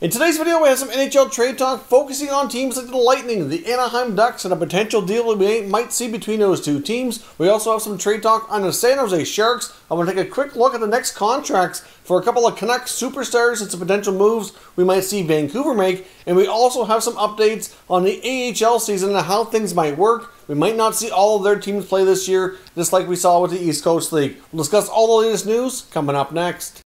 In today's video, we have some NHL trade talk focusing on teams like the Lightning, the Anaheim Ducks, and a potential deal we might see between those two teams. We also have some trade talk on the San Jose Sharks. I want to take a quick look at the next contracts for a couple of Canucks superstars and some potential moves we might see Vancouver make. And we also have some updates on the AHL season and how things might work. We might not see all of their teams play this year, just like we saw with the East Coast League. We'll discuss all the latest news coming up next.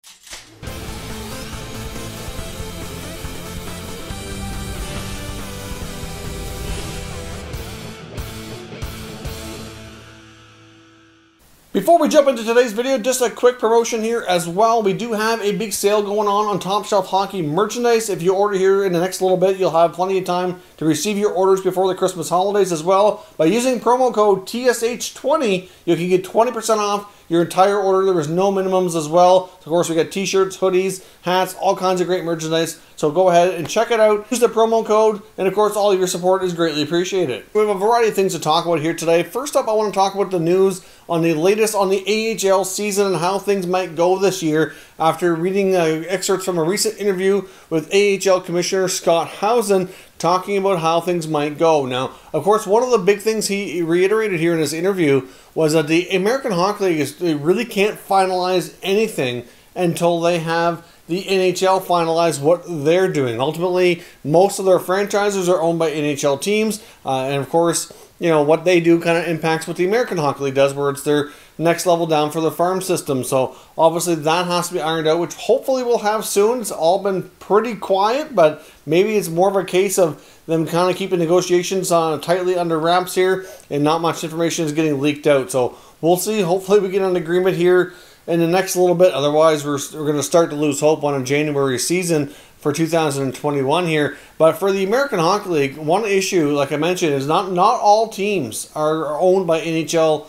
Before we jump into today's video, just a quick promotion here as well. We do have a big sale going on Top Shelf Hockey merchandise. If you order here in the next little bit, you'll have plenty of time to receive your orders before the Christmas holidays as well. By using promo code TSH20, you can get 20% off your entire order. There is no minimums as well. Of course, we got t-shirts, hoodies, hats, all kinds of great merchandise. So go ahead and check it out. Use the promo code, and of course, all of your support is greatly appreciated. We have a variety of things to talk about here today. First up, I want to talk about the news on the latest on the AHL season and how things might go this year after reading excerpts from a recent interview with AHL Commissioner Scott Housen talking about how things might go. Now, of course, one of the big things he reiterated here in his interview was that the American Hockey League they really can't finalize anything until they have the NHL finalize what they're doing. Ultimately, most of their franchises are owned by NHL teams, and of course, you know, what they do kind of impacts what the American Hockey League does, where it's their next level down for the farm system. So obviously that has to be ironed out, which hopefully we'll have soon. It's all been pretty quiet, but maybe it's more of a case of them kind of keeping negotiations tightly under wraps here, and not much information is getting leaked out. So we'll see. Hopefully we get an agreement here in the next little bit. Otherwise, we're going to start to lose hope on a January season for 2021 here. But for the American Hockey League, one issue, like I mentioned, is not all teams are owned by NHL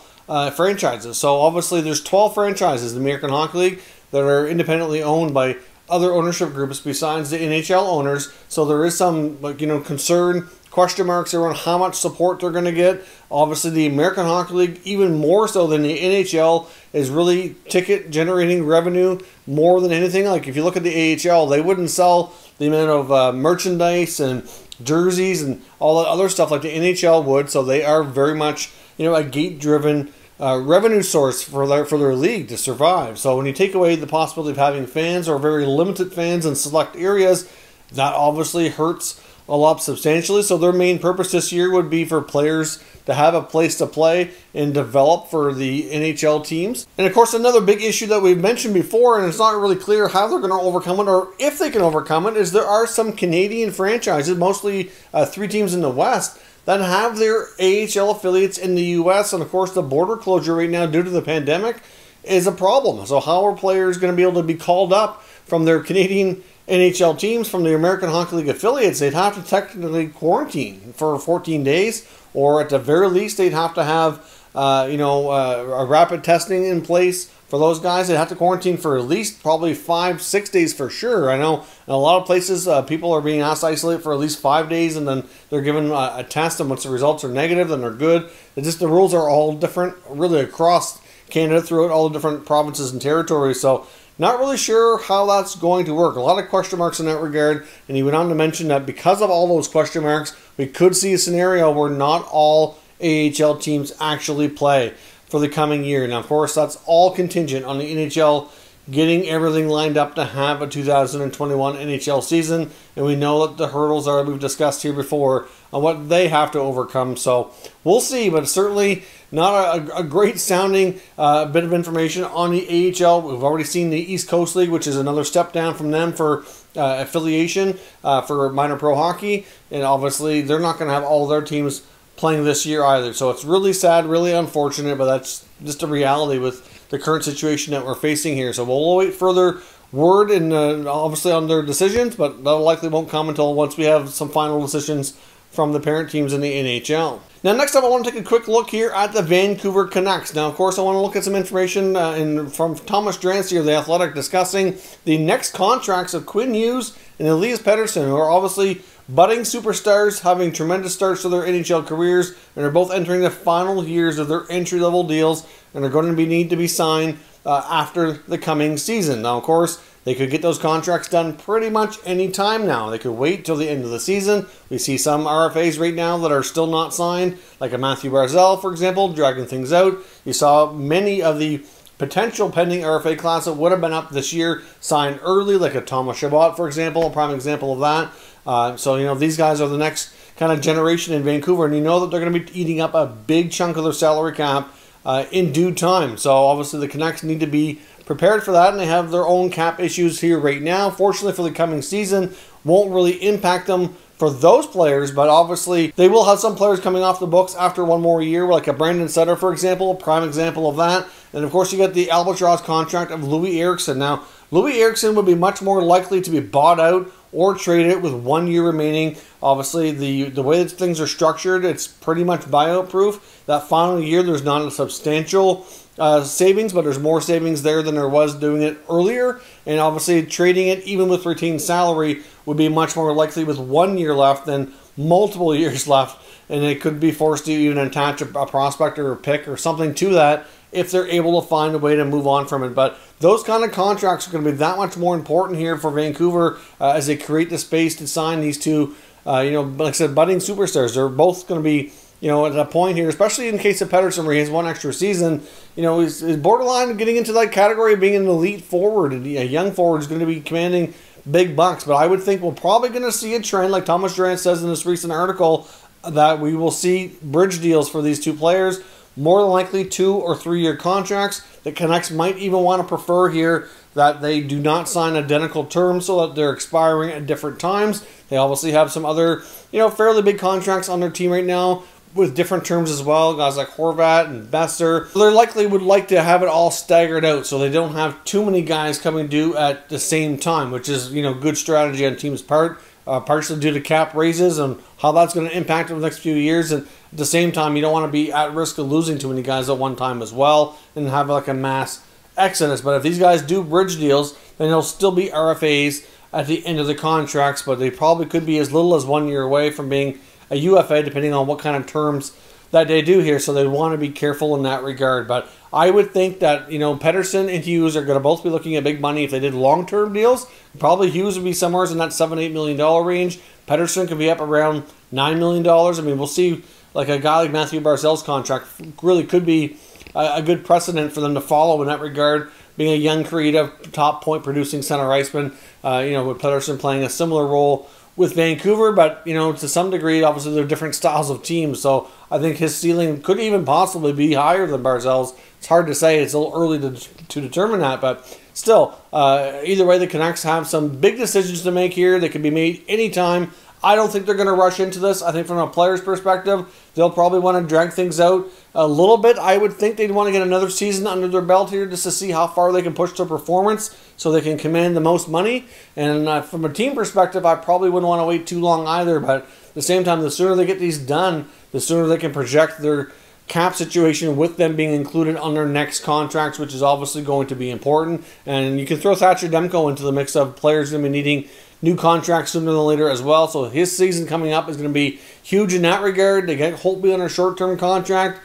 franchises. So obviously there's 12 franchises in the American Hockey League that are independently owned by other ownership groups besides the NHL owners. So there is some, concern, question marks around how much support they're going to get. Obviously, the American Hockey League, even more so than the NHL, is really ticket generating revenue more than anything. Like if you look at the AHL, they wouldn't sell the amount of merchandise and jerseys and all that other stuff like the NHL would. So they are very much, a gate-driven revenue source for their league to survive. So when you take away the possibility of having fans or very limited fans in select areas, that obviously hurts a lot substantially. So their main purpose this year would be for players to have a place to play and develop for the NHL teams. And of course, another big issue that we've mentioned before, and it's not really clear how they're going to overcome it or if they can overcome it, is there are some Canadian franchises, mostly 3 teams in the West, that have their AHL affiliates in the US. And of course, the border closure right now due to the pandemic is a problem. So how are players going to be able to be called up from their Canadian NHL teams from the American Hockey League affiliates? They'd have to technically quarantine for 14 days, or at the very least, they'd have to have, a rapid testing in place for those guys. They'd have to quarantine for at least probably 5-6 days for sure. I know in a lot of places, people are being asked to isolate for at least 5 days, and then they're given a test, and once the results are negative, then they're good. The rules are all different, really across Canada, throughout all the different provinces and territories. So not really sure how that's going to work. A lot of question marks in that regard. And he went on to mention that because of all those question marks, we could see a scenario where not all AHL teams actually play for the coming year. Now, of course, that's all contingent on the NHL getting everything lined up to have a 2021 NHL season. And we know that the hurdles are, we've discussed here before, on what they have to overcome. So we'll see, but certainly not a great sounding bit of information on the AHL. We've already seen the East Coast League, which is another step down from them for affiliation for minor pro hockey. And obviously, they're not going to have all their teams playing this year either. So it's really sad, really unfortunate, but that's just a reality with the current situation that we're facing here. So we'll await further word and obviously on their decisions, but that likely won't come until once we have some final decisions from the parent teams in the NHL. Now, next up, I want to take a quick look here at the Vancouver Canucks. Now, of course, I want to look at some information from Thomas Drance here, the Athletic, discussing the next contracts of Quinn Hughes and Elias Pettersson, who are obviously budding superstars, having tremendous starts to their NHL careers, and are both entering the final years of their entry-level deals, and are going to need to be signed after the coming season. Now, of course, they could get those contracts done pretty much any time now. They could wait till the end of the season. We see some RFAs right now that are still not signed, like a Matthew Barzal, for example, dragging things out. You saw many of the potential pending RFA class that would have been up this year signed early, like a Thomas Chabot, for example, a prime example of that. So, you know, these guys are the next kind of generation in Vancouver, and you know that they're going to be eating up a big chunk of their salary cap in due time. So obviously the Canucks need to be prepared for that, and they have their own cap issues here right now. Fortunately for the coming season, won't really impact them for those players, but obviously they will have some players coming off the books after one more year, like a Brandon Sutter, for example, a prime example of that. And of course you get the albatross contract of Louis Eriksson. Now, Louis Eriksson would be much more likely to be bought out or traded with 1 year remaining. Obviously, the way that things are structured, it's pretty much buyout proof. That final year, there's not a substantial savings, but there's more savings there than there was doing it earlier. And obviously, trading it, even with retained salary, would be much more likely with 1 year left than multiple years left. And it could be forced to even attach a prospect or a pick or something to that if they're able to find a way to move on from it. But those kind of contracts are going to be that much more important here for Vancouver as they create the space to sign these two, you know, like I said, budding superstars. They're both going to be, you know, at a point here, especially in the case of Pettersson, where he has one extra season, you know, he's borderline getting into that category of being an elite forward. And a young forward is going to be commanding big bucks. But I would think we're probably going to see a trend, like Thomas Durant says in this recent article, that we will see bridge deals for these two players. More than likely 2 or 3 year contracts. The Canucks might even want to prefer here that they do not sign identical terms so that they're expiring at different times. They obviously have some other, you know, fairly big contracts on their team right now with different terms as well. Guys like Horvat and Besser. So they likely would like to have it all staggered out so they don't have too many guys coming due at the same time, which is, you know, good strategy on team's part. Partially due to cap raises and how that's going to impact over the next few years. And at the same time, you don't want to be at risk of losing too many guys at one time as well and have like a mass exodus. But if these guys do bridge deals, then they'll still be RFAs at the end of the contracts, but they probably could be as little as 1 year away from being a UFA, depending on what kind of terms that they do here. So they want to be careful in that regard. But I would think that, you know, Pettersson and Hughes are going to both be looking at big money if they did long-term deals. Probably Hughes would be somewhere in that $7-8 million range. Pettersson could be up around $9 million. I mean, we'll see, like a guy like Matthew Barzal's contract really could be a good precedent for them to follow in that regard, being a young, creative, top point-producing center iceman, you know, with Pettersson playing a similar role with Vancouver, but, you know, to some degree, obviously, they're different styles of teams, so I think his ceiling could even possibly be higher than Barzal's. It's hard to say. It's a little early to determine that, but still, either way, the Canucks have some big decisions to make here. They can be made anytime. I don't think they're going to rush into this. I think from a player's perspective, they'll probably want to drag things out a little bit. I would think they'd want to get another season under their belt here just to see how far they can push their performance so they can command the most money. And from a team perspective, I probably wouldn't want to wait too long either. But at the same time, the sooner they get these done, the sooner they can project their cap situation with them being included on their next contracts, which is obviously going to be important. And you can throw Thatcher Demko into the mix of players going to be needing new contracts sooner than later as well. So his season coming up is going to be huge in that regard. They get Holtby on a short-term contract.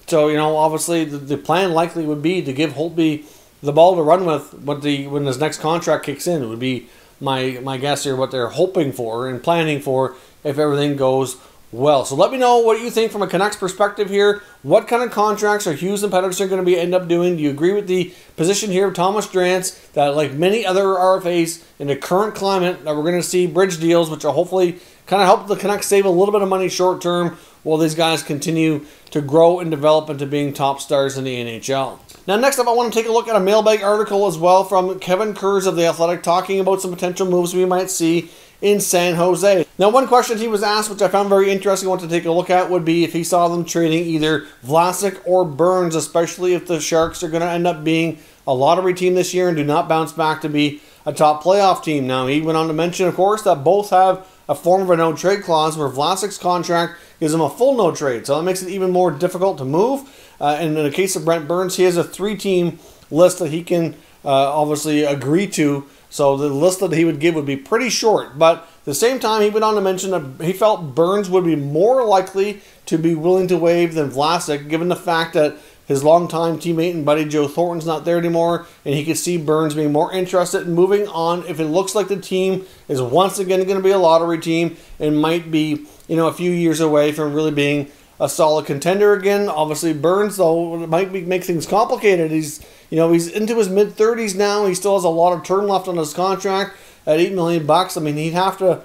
So, you know, obviously the plan likely would be to give Holtby the ball to run with when his next contract kicks in. It would be my guess here what they're hoping for and planning for if everything goes well. So let me know what you think from a Canucks perspective here. What kind of contracts are Hughes and Pettersson going to end up doing? Do you agree with the position here of Thomas Durant that, like many other RFAs in the current climate, that we're going to see bridge deals, which will hopefully kind of help the Canucks save a little bit of money short term while these guys continue to grow and develop into being top stars in the NHL. Now, next up, I want to take a look at a mailbag article as well from Kevin Kurz of The Athletic, talking about some potential moves we might see in San Jose. Now, one question he was asked, which I found very interesting, I want to take a look at, would be if he saw them trading either Vlasic or Burns, especially if the Sharks are going to end up being a lottery team this year and do not bounce back to be a top playoff team. Now, he went on to mention, of course, that both have a form of a no-trade clause where Vlasic's contract gives him a full no-trade, so that makes it even more difficult to move. And in the case of Brent Burns, he has a 3-team list that he can obviously agree to. So the list that he would give would be pretty short. But at the same time, he went on to mention that he felt Burns would be more likely to be willing to waive than Vlasic, given the fact that his longtime teammate and buddy Joe Thornton's not there anymore, and he could see Burns being more interested in moving on if it looks like the team is once again going to be a lottery team and might be, a few years away from really being a solid contender again. Obviously, Burns, though, might make things complicated. He's into his mid-30s now. He still has a lot of term left on his contract at $8 million. I mean, he'd have to,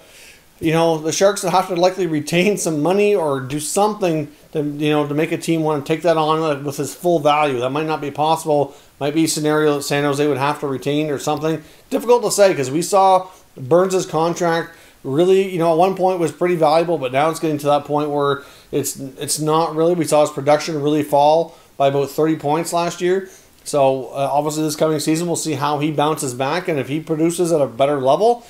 the Sharks would have to likely retain some money or do something to make a team want to take that on with his full value. That might not be possible. Might be a scenario that San Jose would have to retain or something. Difficult to say because we saw Burns' contract really, at one point was pretty valuable, but now it's getting to that point where it's not really. We saw his production really fall by about 30 points last year. So obviously this coming season, we'll see how he bounces back, and if he produces at a better level,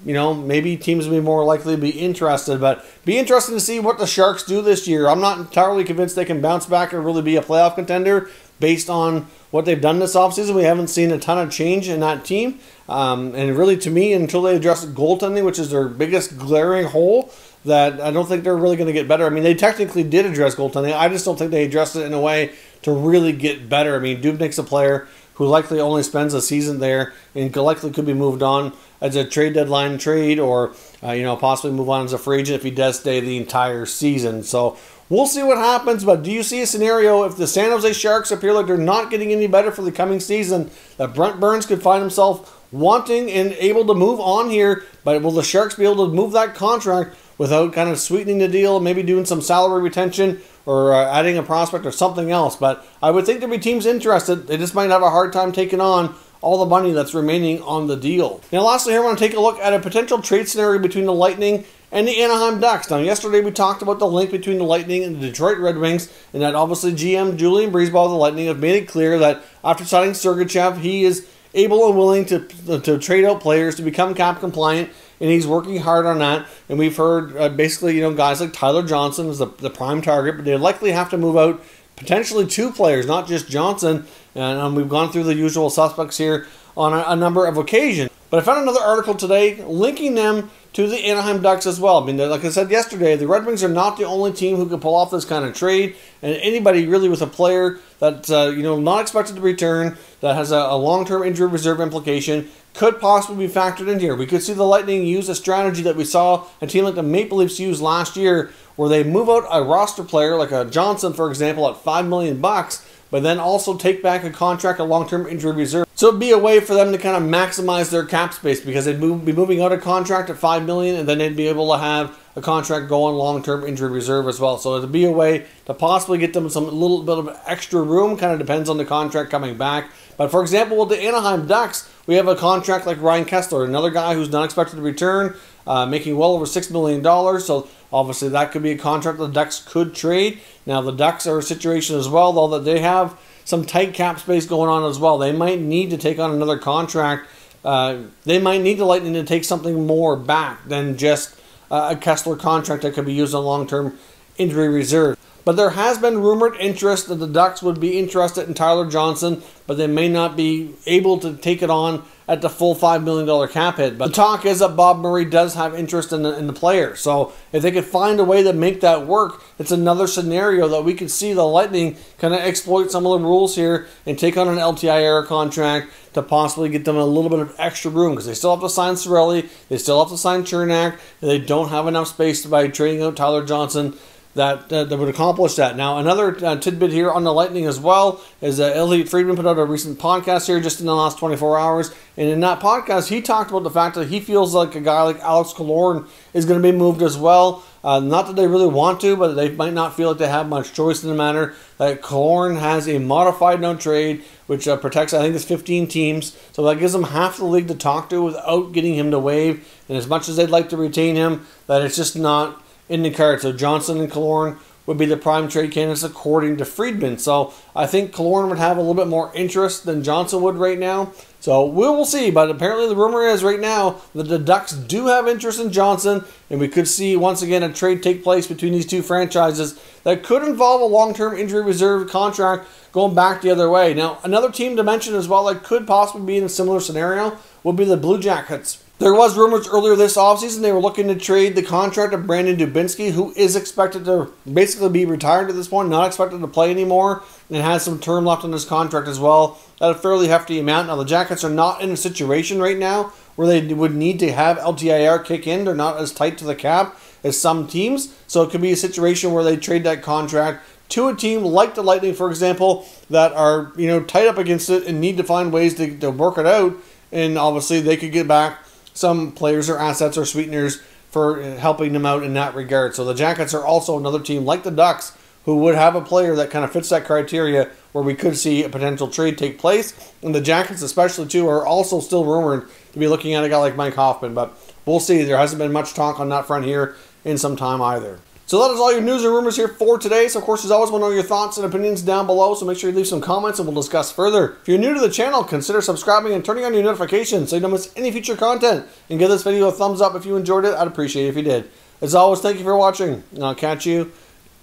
maybe teams will be more likely to be interested. But be interesting to see what the Sharks do this year. I'm not entirely convinced they can bounce back and really be a playoff contender based on what they've done this offseason. We haven't seen a ton of change in that team. And really, to me, until they address goaltending, which is their biggest glaring hole, that I don't think they're really going to get better. I mean, they technically did address goaltending. I just don't think they addressed it in a way to really get better. I mean, Dubnyk's a player who likely only spends a season there and likely could be moved on as a trade deadline trade or, possibly move on as a free agent if he does stay the entire season. So we'll see what happens, but do you see a scenario if the San Jose Sharks appear like they're not getting any better for the coming season, that Brent Burns could find himself wanting and able to move on here, but will the Sharks be able to move that contract without kind of sweetening the deal, maybe doing some salary retention or adding a prospect or something else? But I would think there'd be teams interested. They just might have a hard time taking on all the money that's remaining on the deal. Now, lastly, here I want to take a look at a potential trade scenario between the Lightning and the Anaheim Ducks. Now, yesterday we talked about the link between the Lightning and the Detroit Red Wings, and that obviously GM Julian Breezeball of the Lightning have made it clear that after signing Sergachev, he is able and willing to trade out players to become cap compliant, and he's working hard on that. And we've heard basically, guys like Tyler Johnson is the prime target, but they likely have to move out potentially 2 players, not just Johnson. And we've gone through the usual suspects here on a number of occasions. But I found another article today linking them to the Anaheim Ducks as well. I mean, like I said yesterday, the Red Wings are not the only team who can pull off this kind of trade. And anybody really with a player that's not expected to return, that has a long-term injury reserve implication, could possibly be factored in here. We could see the Lightning use a strategy that we saw a team like the Maple Leafs use last year, where they move out a roster player like a Johnson, for example, at $5 million, but then also take back a contract, a long-term injury reserve. So it'd be a way for them to kind of maximize their cap space, because they'd be moving out a contract at $5 million, and then they'd be able to have a contract go on long-term injury reserve as well. So it'd be a way to possibly get them some little bit of extra room. Kind of depends on the contract coming back. But for example, with the Anaheim Ducks, we have a contract like Ryan Kessler, another guy who's not expected to return, making well over $6 million. So obviously that could be a contract the Ducks could trade. Now the Ducks are a situation as well, though, that they have some tight cap space going on as well. They might need to take on another contract. They might need the Lightning to take something more back than just a Kessler contract that could be used on long-term injury reserve. But there has been rumored interest that the Ducks would be interested in Tyler Johnson, but they may not be able to take it on at the full $5 million cap hit. But the talk is that Bob Murray does have interest in the player. So if they could find a way to make that work, it's another scenario that we could see the Lightning kind of exploit some of the rules here and take on an LTI era contract to possibly get them a little bit of extra room, because they still have to sign Cirelli, they still have to sign Chernak, and they don't have enough space by trading out Tyler Johnson that would accomplish that. Now, another tidbit here on the Lightning as well is Elliot Friedman put out a recent podcast here just in the last 24 hours. And in that podcast, he talked about the fact that he feels like a guy like Alex Killorn is going to be moved as well. Not that they really want to, but they might not feel like they have much choice in the matter. That Killorn has a modified no trade, which protects, I think it's 15 teams. So that gives them half the league to talk to without getting him to waive. And as much as they'd like to retain him, that it's just not in the card. So Johnson and Killorn would be the prime trade candidates according to Friedman. So I think Killorn would have a little bit more interest than Johnson would right now. So we will see, but apparently the rumor is right now that the Ducks do have interest in Johnson, and we could see once again a trade take place between these two franchises that could involve a long-term injury reserve contract going back the other way. Now, another team to mention as well that could possibly be in a similar scenario would be the Blue Jackets. There was rumors earlier this offseason they were looking to trade the contract of Brandon Dubinsky, who is expected to basically be retired at this point, not expected to play anymore, and has some term left on his contract as well at a fairly hefty amount. Now, the Jackets are not in a situation right now where they would need to have LTIR kick in. They're not as tight to the cap as some teams, so it could be a situation where they trade that contract to a team like the Lightning, for example, that are tight up against it and need to find ways to work it out, and obviously they could get back some players or assets or sweeteners for helping them out in that regard. So the Jackets are also another team like the Ducks who would have a player that kind of fits that criteria where we could see a potential trade take place. And the Jackets especially too are also still rumored to be looking at a guy like Mike Hoffman, but we'll see. There hasn't been much talk on that front here in some time either. So that is all your news and rumors here for today. So of course, as always, I want to know your thoughts and opinions down below. So make sure you leave some comments and we'll discuss further. If you're new to the channel, consider subscribing and turning on your notifications so you don't miss any future content. And give this video a thumbs up if you enjoyed it. I'd appreciate it if you did. As always, thank you for watching, and I'll catch you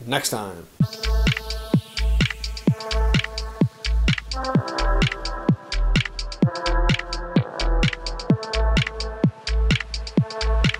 next time.